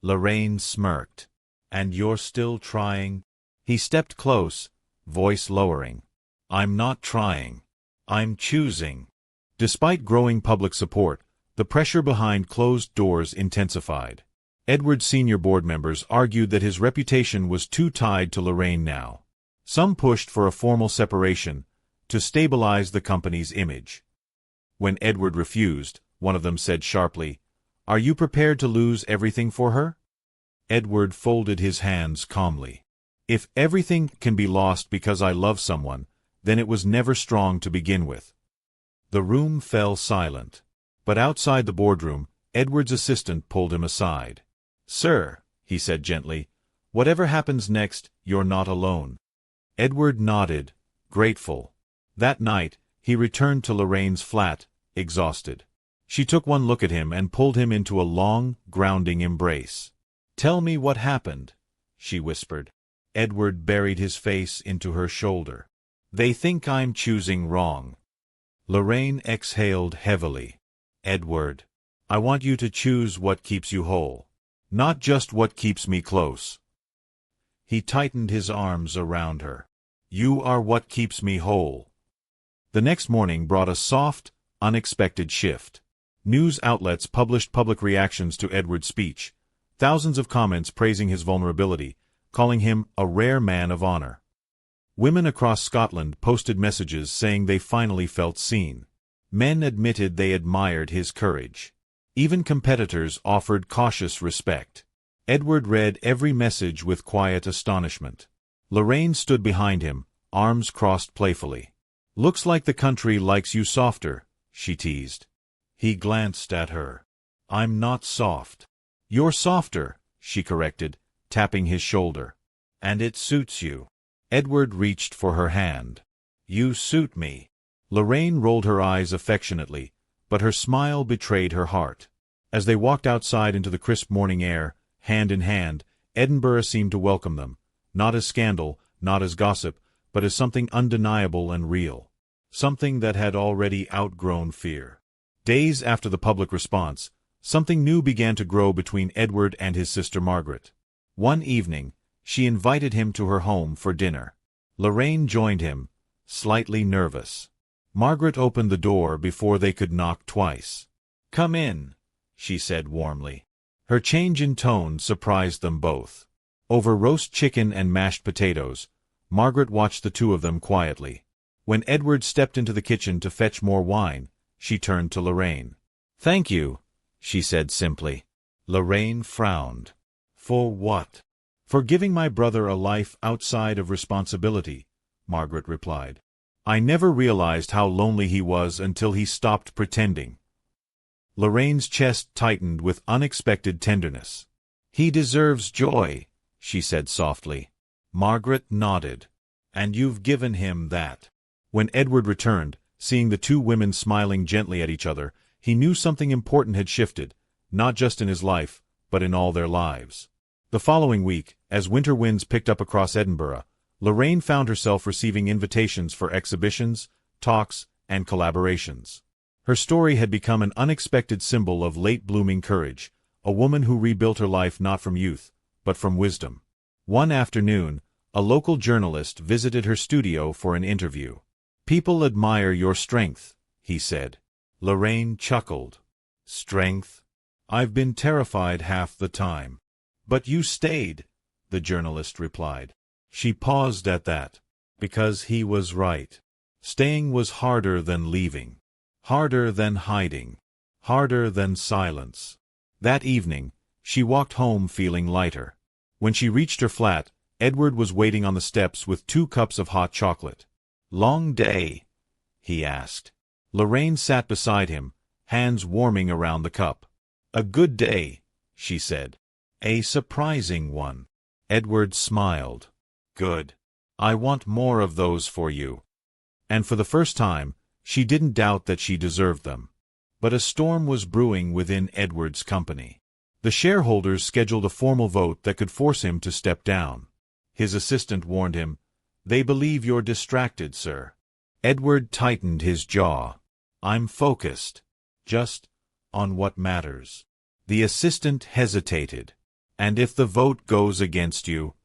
Lorraine smirked. "And you're still trying?" He stepped close, voice lowering. "I'm not trying. I'm choosing." Despite growing public support, the pressure behind closed doors intensified. Edward's senior board members argued that his reputation was too tied to Lorraine now. Some pushed for a formal separation, to stabilize the company's image. When Edward refused, one of them said sharply, "Are you prepared to lose everything for her?" Edward folded his hands calmly. "If everything can be lost because I love someone, then it was never strong to begin with." The room fell silent. But outside the boardroom, Edward's assistant pulled him aside. "Sir," he said gently, "whatever happens next, you're not alone." Edward nodded, grateful. That night, he returned to Lorraine's flat, exhausted. She took one look at him and pulled him into a long, grounding embrace. "Tell me what happened," she whispered. Edward buried his face into her shoulder. "They think I'm choosing wrong." Lorraine exhaled heavily. "Edward, I want you to choose what keeps you whole, not just what keeps me close." He tightened his arms around her. "You are what keeps me whole." The next morning brought a soft, unexpected shift. News outlets published public reactions to Edward's speech, thousands of comments praising his vulnerability, calling him a rare man of honor. Women across Scotland posted messages saying they finally felt seen. Men admitted they admired his courage. Even competitors offered cautious respect. Edward read every message with quiet astonishment. Lorraine stood behind him, arms crossed playfully. "Looks like the country likes you softer," she teased. He glanced at her. "I'm not soft." "You're softer," she corrected, tapping his shoulder. "And it suits you." Edward reached for her hand. "You suit me." Lorraine rolled her eyes affectionately, but her smile betrayed her heart. As they walked outside into the crisp morning air, hand in hand, Edinburgh seemed to welcome them, not as scandal, not as gossip, but as something undeniable and real. Something that had already outgrown fear. Days after the public response, something new began to grow between Edward and his sister Margaret. One evening, she invited him to her home for dinner. Lorraine joined him, slightly nervous. Margaret opened the door before they could knock twice. "Come in," she said warmly. Her change in tone surprised them both. Over roast chicken and mashed potatoes, Margaret watched the two of them quietly. When Edward stepped into the kitchen to fetch more wine, she turned to Lorraine. "Thank you," she said simply. Lorraine frowned. "For what?" "For giving my brother a life outside of responsibility," Margaret replied. "I never realized how lonely he was until he stopped pretending." Lorraine's chest tightened with unexpected tenderness. "He deserves joy," she said softly. Margaret nodded. "And you've given him that." When Edward returned, seeing the two women smiling gently at each other, he knew something important had shifted, not just in his life, but in all their lives. The following week, as winter winds picked up across Edinburgh, Lorraine found herself receiving invitations for exhibitions, talks, and collaborations. Her story had become an unexpected symbol of late-blooming courage, a woman who rebuilt her life not from youth, but from wisdom. One afternoon, a local journalist visited her studio for an interview. "People admire your strength," he said. Lorraine chuckled. "Strength? I've been terrified half the time." "But you stayed," the journalist replied. She paused at that. Because he was right. Staying was harder than leaving. Harder than hiding. Harder than silence. That evening, she walked home feeling lighter. When she reached her flat, Edward was waiting on the steps with 2 cups of hot chocolate. "Long day?" he asked. Lorraine sat beside him, hands warming around the cup. "A good day," she said. "A surprising one." Edward smiled. "Good. I want more of those for you." And for the first time, she didn't doubt that she deserved them. But a storm was brewing within Edward's company. The shareholders scheduled a formal vote that could force him to step down. His assistant warned him, "They believe you're distracted, sir." Edward tightened his jaw. "I'm focused. Just on what matters." The assistant hesitated. "And if the vote goes against you?"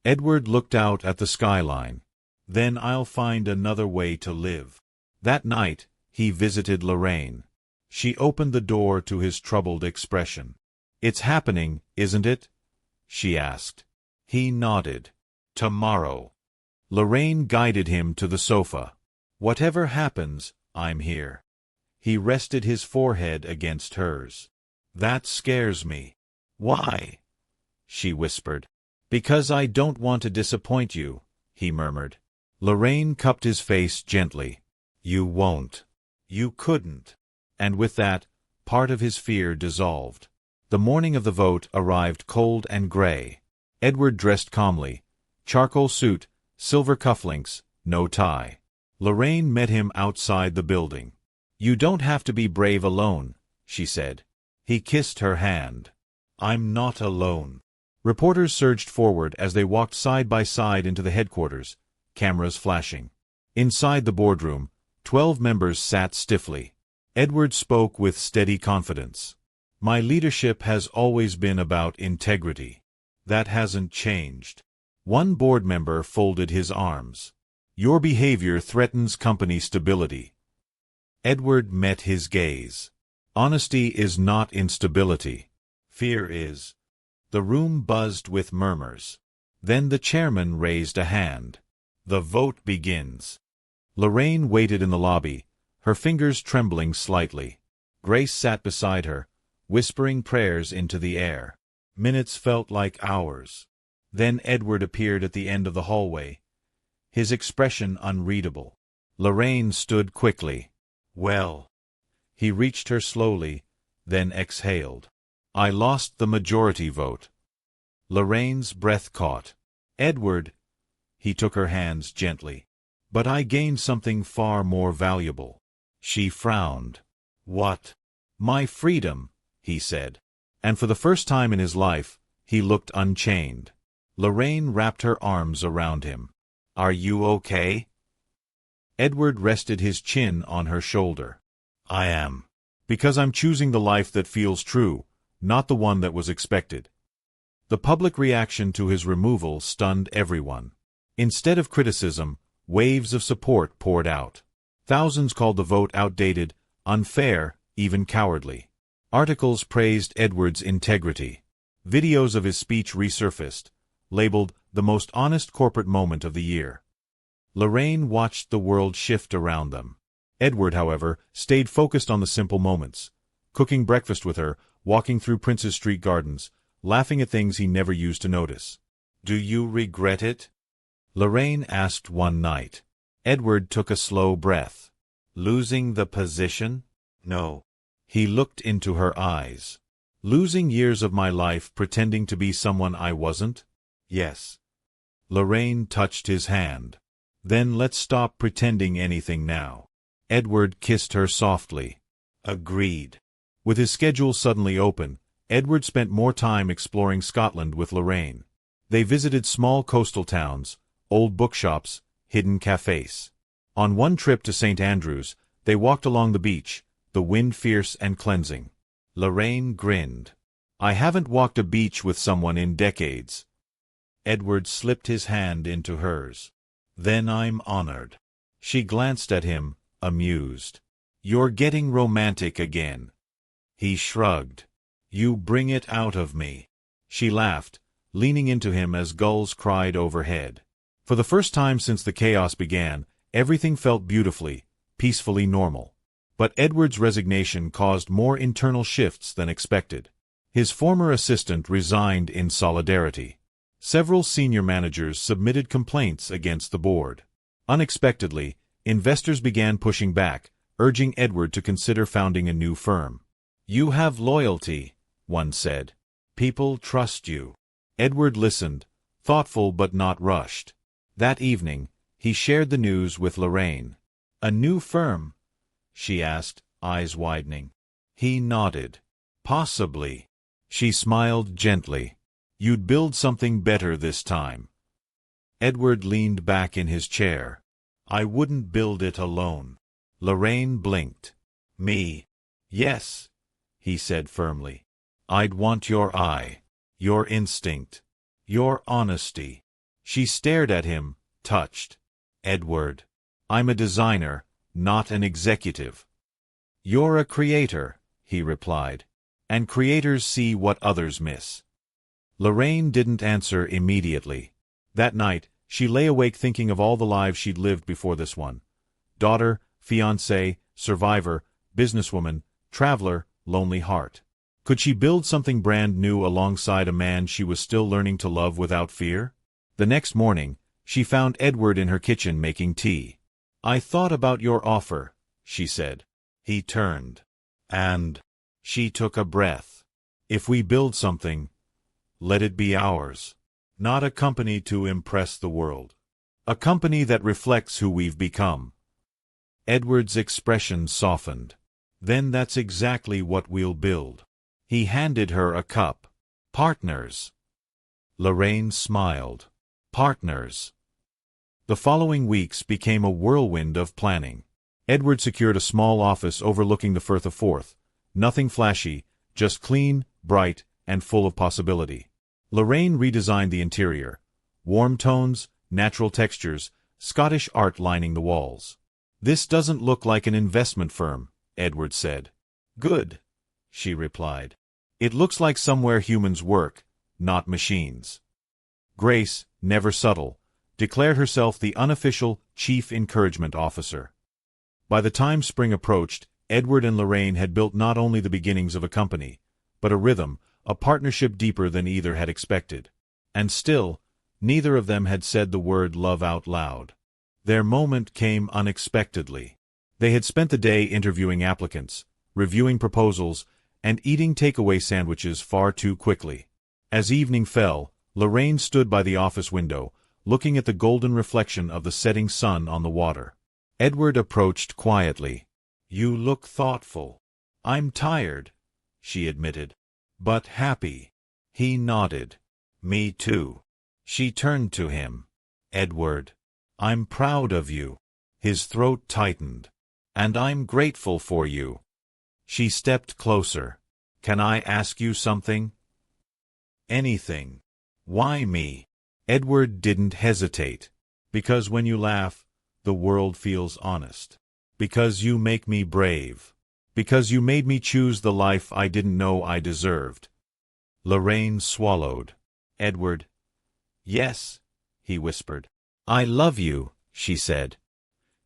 Edward looked out at the skyline. "Then I'll find another way to live." That night, he visited Lorraine. She opened the door to his troubled expression. "It's happening, isn't it?" she asked. He nodded. "Tomorrow." Lorraine guided him to the sofa. "Whatever happens, I'm here." He rested his forehead against hers. "That scares me." "Why?" she whispered. "Because I don't want to disappoint you," he murmured. Lorraine cupped his face gently. "You won't. You couldn't." And with that, part of his fear dissolved. The morning of the vote arrived cold and gray. Edward dressed calmly. Charcoal suit, silver cufflinks, no tie. Lorraine met him outside the building. "You don't have to be brave alone," she said. He kissed her hand. "I'm not alone." Reporters surged forward as they walked side by side into the headquarters, cameras flashing. Inside the boardroom, 12 members sat stiffly. Edward spoke with steady confidence. "My leadership has always been about integrity. That hasn't changed." One board member folded his arms. "Your behavior threatens company stability." Edward met his gaze. "Honesty is not instability. Fear is." The room buzzed with murmurs. Then the chairman raised a hand. "The vote begins." Lorraine waited in the lobby, her fingers trembling slightly. Grace sat beside her, whispering prayers into the air. Minutes felt like hours. Then Edward appeared at the end of the hallway, his expression unreadable. Lorraine stood quickly. "Well." He reached her slowly, then exhaled. "I lost the majority vote." Lorraine's breath caught. "Edward," he took her hands gently. "But I gained something far more valuable." She frowned. "What?" "My freedom," he said. And for the first time in his life, he looked unchained. Lorraine wrapped her arms around him. "Are you okay?" Edward rested his chin on her shoulder. "I am. Because I'm choosing the life that feels true, not the one that was expected." The public reaction to his removal stunned everyone. Instead of criticism, waves of support poured out. Thousands called the vote outdated, unfair, even cowardly. Articles praised Edward's integrity. Videos of his speech resurfaced, labeled the most honest corporate moment of the year. Lorraine watched the world shift around them. Edward, however, stayed focused on the simple moments. Cooking breakfast with her, walking through Prince's Street gardens, laughing at things he never used to notice. "Do you regret it?" Lorraine asked one night. Edward took a slow breath. "Losing the position? No." He looked into her eyes. "Losing years of my life pretending to be someone I wasn't?" "Yes." Lorraine touched his hand. "Then let's stop pretending anything now." Edward kissed her softly. "Agreed." With his schedule suddenly open, Edward spent more time exploring Scotland with Lorraine. They visited small coastal towns, old bookshops, hidden cafes. On one trip to St. Andrews, they walked along the beach, the wind fierce and cleansing. Lorraine grinned. "I haven't walked a beach with someone in decades." Edward slipped his hand into hers. "Then I'm honored." She glanced at him, amused. "You're getting romantic again." He shrugged. "You bring it out of me." She laughed, leaning into him as gulls cried overhead. For the first time since the chaos began, everything felt beautifully, peacefully normal. But Edward's resignation caused more internal shifts than expected. His former assistant resigned in solidarity. Several senior managers submitted complaints against the board. Unexpectedly, investors began pushing back, urging Edward to consider founding a new firm. "You have loyalty," one said. "People trust you." Edward listened, thoughtful but not rushed. That evening, he shared the news with Lorraine. "A new firm?" she asked, eyes widening. He nodded. "Possibly." She smiled gently. "You'd build something better this time." Edward leaned back in his chair. "I wouldn't build it alone." Lorraine blinked. "Me?" "Yes," he said firmly. "I'd want your eye, your instinct, your honesty." She stared at him, touched. "Edward, I'm a designer, not an executive." "You're a creator," he replied. "And creators see what others miss." Lorraine didn't answer immediately. That night, she lay awake thinking of all the lives she'd lived before this one. Daughter, fiancée, survivor, businesswoman, traveler, lonely heart. Could she build something brand new alongside a man she was still learning to love without fear? The next morning, she found Edward in her kitchen making tea. "I thought about your offer," she said. He turned. "And?" She took a breath. "If we build something, let it be ours. Not a company to impress the world. A company that reflects who we've become." Edward's expression softened. "Then that's exactly what we'll build." He handed her a cup. "Partners." Lorraine smiled. "Partners." The following weeks became a whirlwind of planning. Edward secured a small office overlooking the Firth of Forth. Nothing flashy, just clean, bright, and full of possibility. Lorraine redesigned the interior. Warm tones, natural textures, Scottish art lining the walls. "This doesn't look like an investment firm," Edward said. "Good," she replied. "It looks like somewhere humans work, not machines." Grace, never subtle, declared herself the unofficial Chief Encouragement Officer. By the time spring approached, Edward and Lorraine had built not only the beginnings of a company, but a rhythm, a partnership deeper than either had expected. And still, neither of them had said the word love out loud. Their moment came unexpectedly. They had spent the day interviewing applicants, reviewing proposals, and eating takeaway sandwiches far too quickly. As evening fell, Lorraine stood by the office window, looking at the golden reflection of the setting sun on the water. Edward approached quietly. "You look thoughtful." "I'm tired," she admitted. But happy. He nodded. Me too. She turned to him. Edward, I'm proud of you. His throat tightened. And I'm grateful for you. She stepped closer. Can I ask you something? Anything. Why me? Edward didn't hesitate. Because when you laugh, the world feels honest. Because you make me brave. Because you made me choose the life I didn't know I deserved. Lorraine swallowed. Edward. Yes, he whispered. I love you, she said.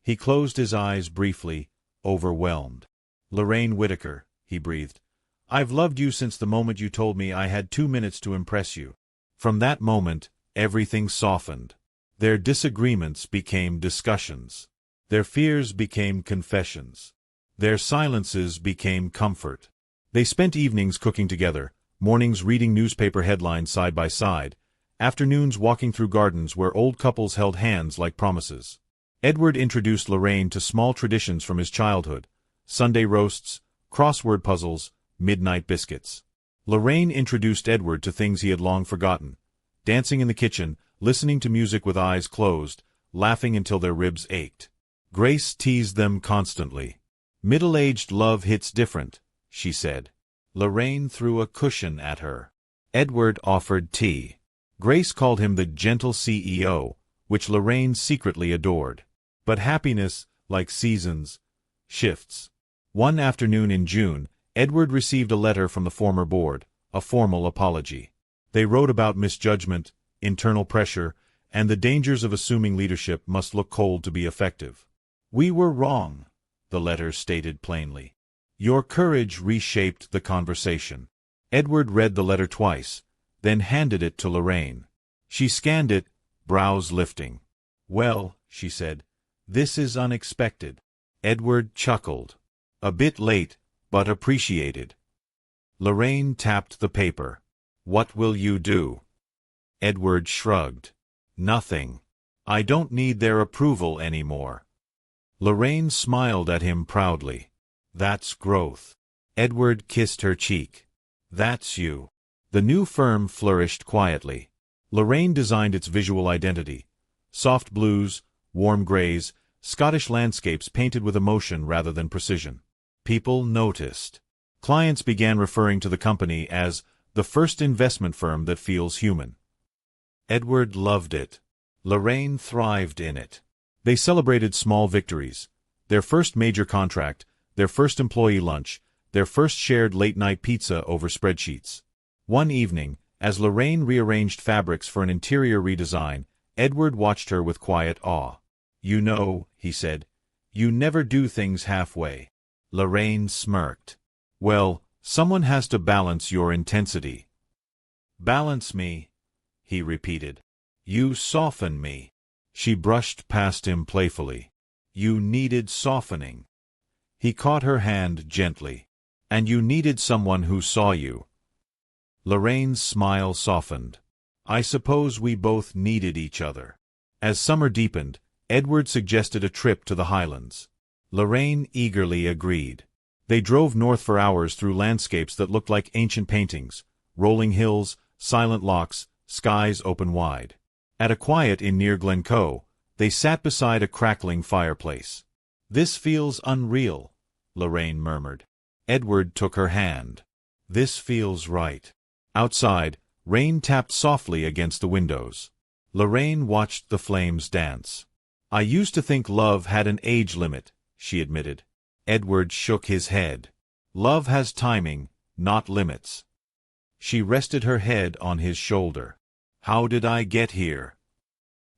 He closed his eyes briefly, overwhelmed. Lorraine Whittaker, he breathed. I've loved you since the moment you told me I had 2 minutes to impress you. From that moment, everything softened. Their disagreements became discussions. Their fears became confessions. Their silences became comfort. They spent evenings cooking together, mornings reading newspaper headlines side by side, afternoons walking through gardens where old couples held hands like promises. Edward introduced Lorraine to small traditions from his childhood: Sunday roasts, crossword puzzles, midnight biscuits. Lorraine introduced Edward to things he had long forgotten: dancing in the kitchen, listening to music with eyes closed, laughing until their ribs ached. Grace teased them constantly. Middle-aged love hits different, she said. Lorraine threw a cushion at her. Edward offered tea. Grace called him the gentle CEO, which Lorraine secretly adored. But happiness, like seasons, shifts. One afternoon in June, Edward received a letter from the former board, a formal apology. They wrote about misjudgment, internal pressure, and the dangers of assuming leadership must look cold to be effective. We were wrong, the letter stated plainly. Your courage reshaped the conversation. Edward read the letter twice, then handed it to Lorraine. She scanned it, brows lifting. Well, she said, this is unexpected. Edward chuckled. A bit late, but appreciated. Lorraine tapped the paper. What will you do? Edward shrugged. Nothing. I don't need their approval anymore. Lorraine smiled at him proudly. That's growth. Edward kissed her cheek. That's you. The new firm flourished quietly. Lorraine designed its visual identity: soft blues, warm grays, Scottish landscapes painted with emotion rather than precision. People noticed. Clients began referring to the company as the first investment firm that feels human. Edward loved it. Lorraine thrived in it. They celebrated small victories: their first major contract, their first employee lunch, their first shared late-night pizza over spreadsheets. One evening, as Lorraine rearranged fabrics for an interior redesign, Edward watched her with quiet awe. You know, he said, you never do things halfway. Lorraine smirked. Well, someone has to balance your intensity. Balance me, he repeated. You soften me. She brushed past him playfully. You needed softening. He caught her hand gently. And you needed someone who saw you. Lorraine's smile softened. I suppose we both needed each other. As summer deepened, Edward suggested a trip to the Highlands. Lorraine eagerly agreed. They drove north for hours through landscapes that looked like ancient paintings: rolling hills, silent lochs, skies open wide. At a quiet inn near Glencoe, they sat beside a crackling fireplace. This feels unreal, Lorraine murmured. Edward took her hand. This feels right. Outside, rain tapped softly against the windows. Lorraine watched the flames dance. I used to think love had an age limit, she admitted. Edward shook his head. Love has timing, not limits. She rested her head on his shoulder. How did I get here?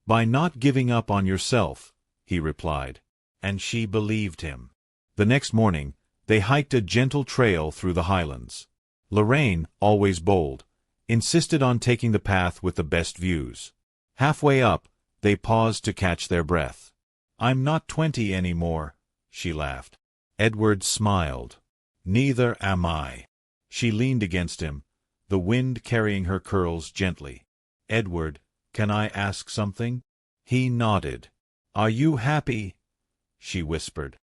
By not giving up on yourself, he replied. And she believed him. The next morning, they hiked a gentle trail through the Highlands. Lorraine, always bold, insisted on taking the path with the best views. Halfway up, they paused to catch their breath. I'm not 20 anymore, she laughed. Edward smiled. Neither am I. She leaned against him, the wind carrying her curls gently. Edward, can I ask something? He nodded. Are you happy? She whispered.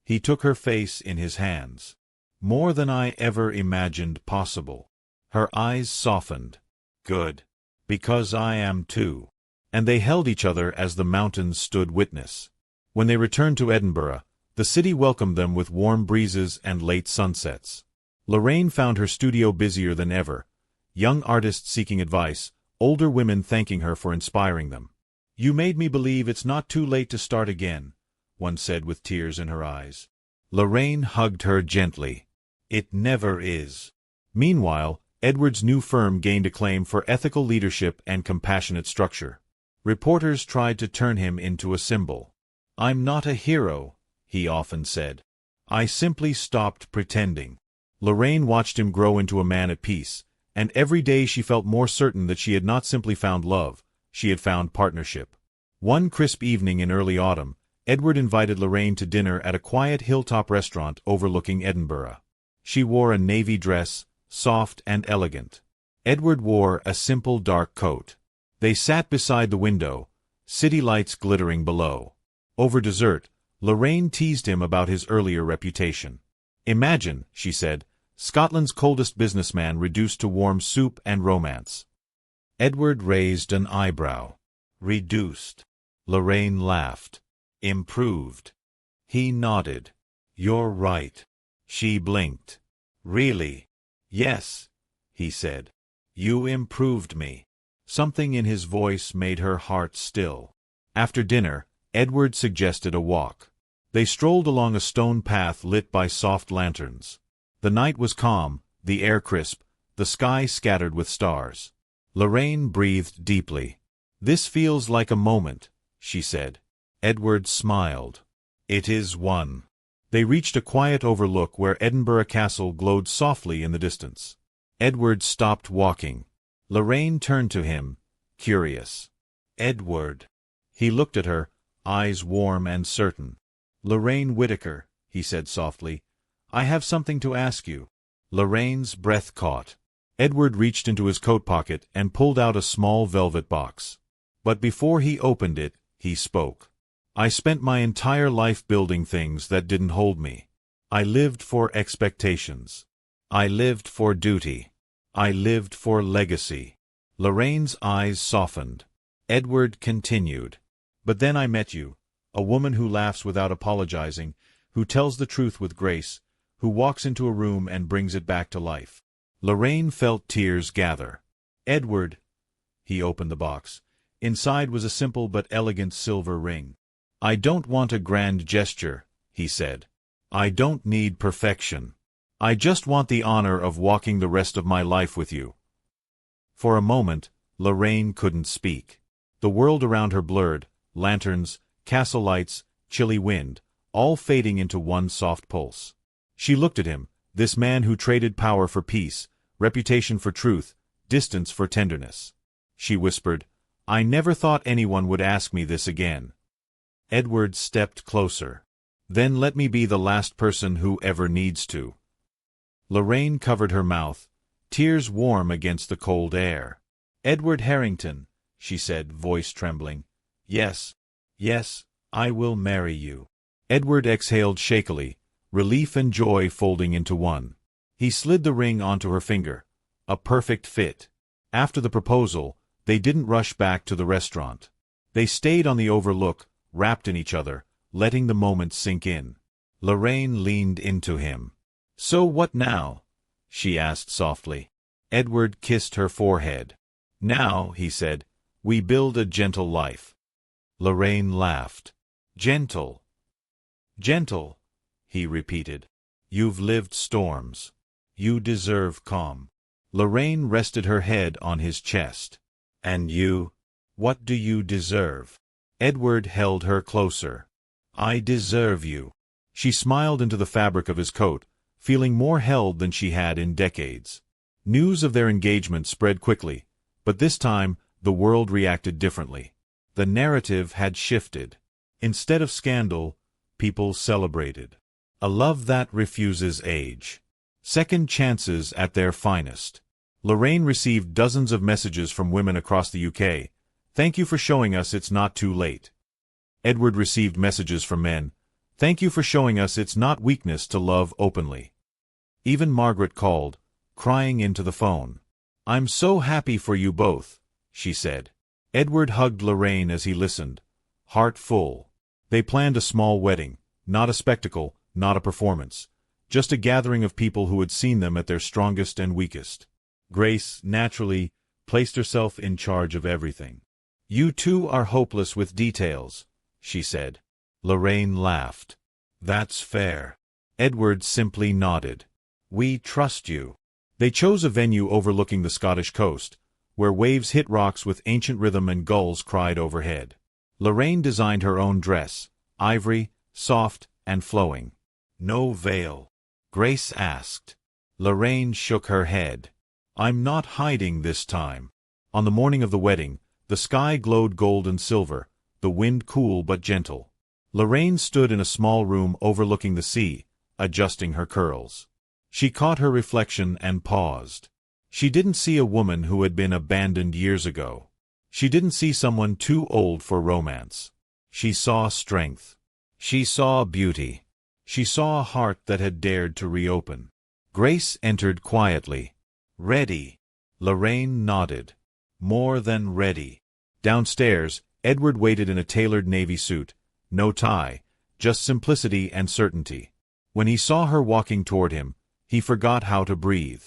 He took her face in his hands. More than I ever imagined possible. Her eyes softened. Good. Because I am too. And they held each other as the mountains stood witness. When they returned to Edinburgh, the city welcomed them with warm breezes and late sunsets. Lorraine found her studio busier than ever, young artists seeking advice, older women thanking her for inspiring them. "You made me believe it's not too late to start again," one said with tears in her eyes. Lorraine hugged her gently. "It never is." Meanwhile, Edward's new firm gained acclaim for ethical leadership and compassionate structure. Reporters tried to turn him into a symbol. "I'm not a hero," he often said. "I simply stopped pretending." Lorraine watched him grow into a man at peace, and every day she felt more certain that she had not simply found love, she had found partnership. One crisp evening in early autumn, Edward invited Lorraine to dinner at a quiet hilltop restaurant overlooking Edinburgh. She wore a navy dress, soft and elegant. Edward wore a simple dark coat. They sat beside the window, city lights glittering below. Over dessert, Lorraine teased him about his earlier reputation. "Imagine," she said, "Scotland's coldest businessman reduced to warm soup and romance." Edward raised an eyebrow. "Reduced." Lorraine laughed. "Improved." He nodded. "You're right." She blinked. "Really?" "Yes," he said. "You improved me." Something in his voice made her heart still. After dinner, Edward suggested a walk. They strolled along a stone path lit by soft lanterns. The night was calm, the air crisp, the sky scattered with stars. Lorraine breathed deeply. "This feels like a moment," she said. Edward smiled. "It is one." They reached a quiet overlook where Edinburgh Castle glowed softly in the distance. Edward stopped walking. Lorraine turned to him, curious. "Edward." He looked at her, eyes warm and certain. "Lorraine Whittaker," he said softly, "I have something to ask you." Lorraine's breath caught. Edward reached into his coat pocket and pulled out a small velvet box. But before he opened it, he spoke. "I spent my entire life building things that didn't hold me. I lived for expectations. I lived for duty. I lived for legacy." Lorraine's eyes softened. Edward continued. "But then I met you, a woman who laughs without apologizing, who tells the truth with grace, who walks into a room and brings it back to life." Lorraine felt tears gather. "Edward," he opened the box. Inside was a simple but elegant silver ring. "I don't want a grand gesture," he said. "I don't need perfection. I just want the honor of walking the rest of my life with you." For a moment, Lorraine couldn't speak. The world around her blurred, lanterns, castle lights, chilly wind, all fading into one soft pulse. She looked at him, this man who traded power for peace, reputation for truth, distance for tenderness. She whispered, "I never thought anyone would ask me this again." Edward stepped closer. "Then let me be the last person who ever needs to." Lorraine covered her mouth, tears warm against the cold air. "Edward Harrington," she said, voice trembling. "Yes, yes, I will marry you." Edward exhaled shakily, relief and joy folding into one. He slid the ring onto her finger. A perfect fit. After the proposal, they didn't rush back to the restaurant. They stayed on the overlook, wrapped in each other, letting the moment sink in. Lorraine leaned into him. "So what now?" she asked softly. Edward kissed her forehead. "Now," he said, "we build a gentle life." Lorraine laughed. "Gentle." "Gentle," he repeated. "You've lived storms. You deserve calm." Lorraine rested her head on his chest. "And you? What do you deserve?" Edward held her closer. "I deserve you." She smiled into the fabric of his coat, feeling more held than she had in decades. News of their engagement spread quickly, but this time the world reacted differently. The narrative had shifted. Instead of scandal, people celebrated. A love that refuses age. Second chances at their finest. Lorraine received dozens of messages from women across the UK. "Thank you for showing us it's not too late." Edward received messages from men. "Thank you for showing us it's not weakness to love openly." Even Margaret called, crying into the phone. "I'm so happy for you both," she said. Edward hugged Lorraine as he listened, heart full. They planned a small wedding, not a spectacle, not a performance, just a gathering of people who had seen them at their strongest and weakest. Grace, naturally, placed herself in charge of everything. "You two are hopeless with details," she said. Lorraine laughed. "That's fair." Edward simply nodded. "We trust you." They chose a venue overlooking the Scottish coast, where waves hit rocks with ancient rhythm and gulls cried overhead. Lorraine designed her own dress, ivory, soft, and flowing. "No veil?" Grace asked. Lorraine shook her head. "I'm not hiding this time." On the morning of the wedding, the sky glowed gold and silver, the wind cool but gentle. Lorraine stood in a small room overlooking the sea, adjusting her curls. She caught her reflection and paused. She didn't see a woman who had been abandoned years ago. She didn't see someone too old for romance. She saw strength. She saw beauty. She saw a heart that had dared to reopen. Grace entered quietly. "Ready?" Lorraine nodded. "More than ready." Downstairs, Edward waited in a tailored navy suit, no tie, just simplicity and certainty. When he saw her walking toward him, he forgot how to breathe.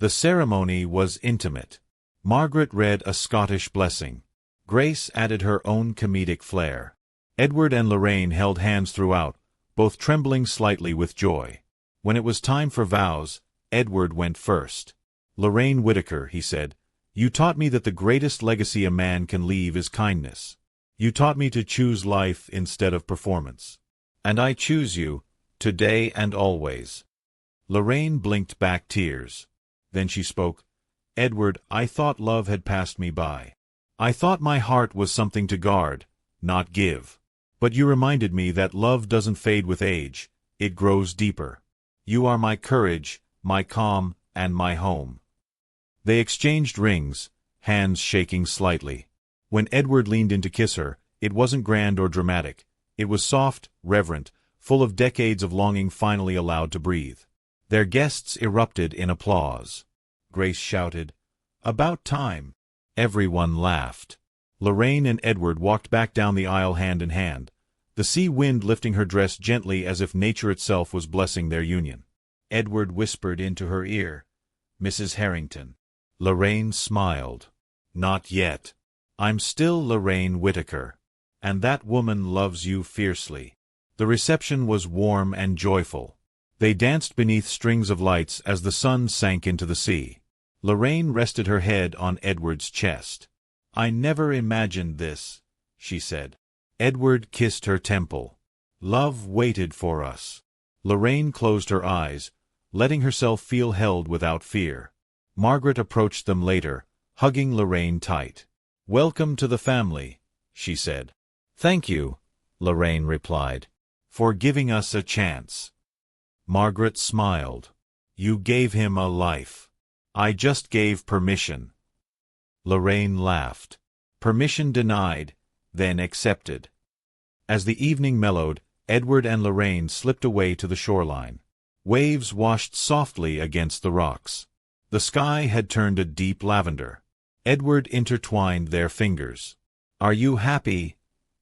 The ceremony was intimate. Margaret read a Scottish blessing. Grace added her own comedic flair. Edward and Lorraine held hands throughout, both trembling slightly with joy. When it was time for vows, Edward went first. "Lorraine Whittaker," he said, "you taught me that the greatest legacy a man can leave is kindness. You taught me to choose life instead of performance. And I choose you, today and always." Lorraine blinked back tears. Then she spoke. "Edward, I thought love had passed me by. I thought my heart was something to guard, not give. But you reminded me that love doesn't fade with age, it grows deeper. You are my courage, my calm, and my home." They exchanged rings, hands shaking slightly. When Edward leaned in to kiss her, it wasn't grand or dramatic. It was soft, reverent, full of decades of longing finally allowed to breathe. Their guests erupted in applause. Grace shouted, "About time!" Everyone laughed. Lorraine and Edward walked back down the aisle hand in hand, the sea wind lifting her dress gently as if nature itself was blessing their union. Edward whispered into her ear, "Mrs. Harrington." Lorraine smiled. "Not yet. I'm still Lorraine Whittaker. And that woman loves you fiercely." The reception was warm and joyful. They danced beneath strings of lights as the sun sank into the sea. Lorraine rested her head on Edward's chest. "I never imagined this," she said. Edward kissed her temple. "Love waited for us." Lorraine closed her eyes, letting herself feel held without fear. Margaret approached them later, hugging Lorraine tight. "Welcome to the family," she said. "Thank you," Lorraine replied, "for giving us a chance." Margaret smiled. "You gave him a life. I just gave permission." Lorraine laughed. "Permission denied, then accepted." As the evening mellowed, Edward and Lorraine slipped away to the shoreline. Waves washed softly against the rocks. The sky had turned a deep lavender. Edward intertwined their fingers. "Are you happy?"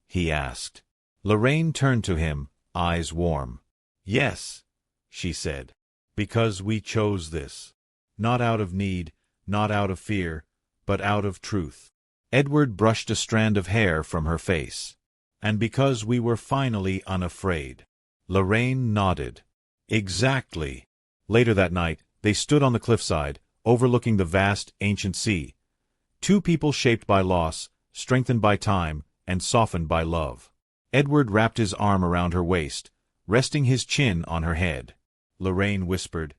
he asked. Lorraine turned to him, eyes warm. "Yes," she said, "because we chose this. Not out of need, not out of fear, but out of truth." Edward brushed a strand of hair from her face. "And because we were finally unafraid." Lorraine nodded. "Exactly." Later that night, they stood on the cliffside, overlooking the vast, ancient sea. Two people shaped by loss, strengthened by time, and softened by love. Edward wrapped his arm around her waist, resting his chin on her head. Lorraine whispered,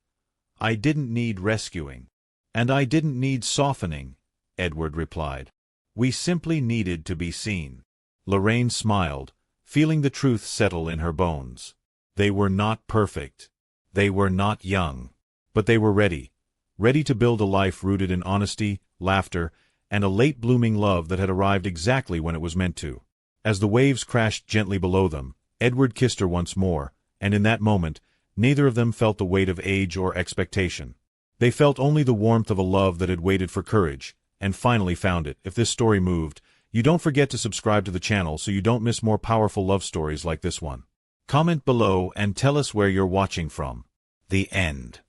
"I didn't need rescuing." "And I didn't need softening," Edward replied. "We simply needed to be seen." Lorraine smiled, feeling the truth settle in her bones. They were not perfect. They were not young. But they were ready. Ready to build a life rooted in honesty, laughter, and a late-blooming love that had arrived exactly when it was meant to. As the waves crashed gently below them, Edward kissed her once more, and in that moment, Neither of them felt the weight of age or expectation. They felt only the warmth of a love that had waited for courage, and finally found it. If this story moved, you don't forget to subscribe to the channel so you don't miss more powerful love stories like this one. Comment below and tell us where you're watching from. The end.